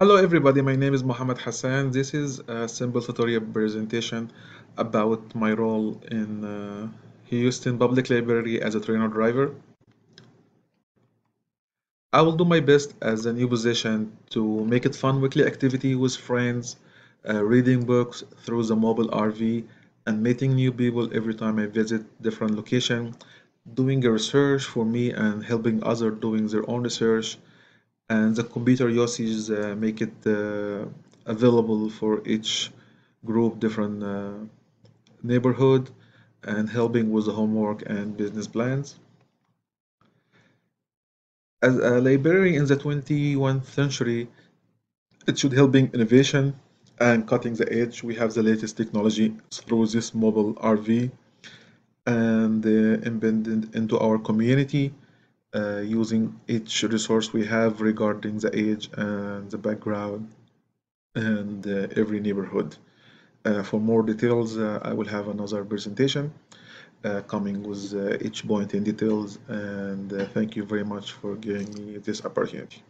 Hello everybody, my name is Mohammed Hassan. This is a simple tutorial presentation about my role in Houston Public Library as a trainer driver. I will do my best as a new position to make it fun weekly activity with friends, reading books through the mobile RV, and meeting new people every time I visit different location, doing a research for me and helping others doing their own research, and the computer usages make it available for each group different neighborhood and helping with the homework and business plans. As a library in the 21st century, it should helping innovation and cutting the edge. We have the latest technology through this mobile RV and embedded into our community using each resource we have regarding the age and the background and every neighborhood. For more details, I will have another presentation coming with each point in details. And thank you very much for giving me this opportunity.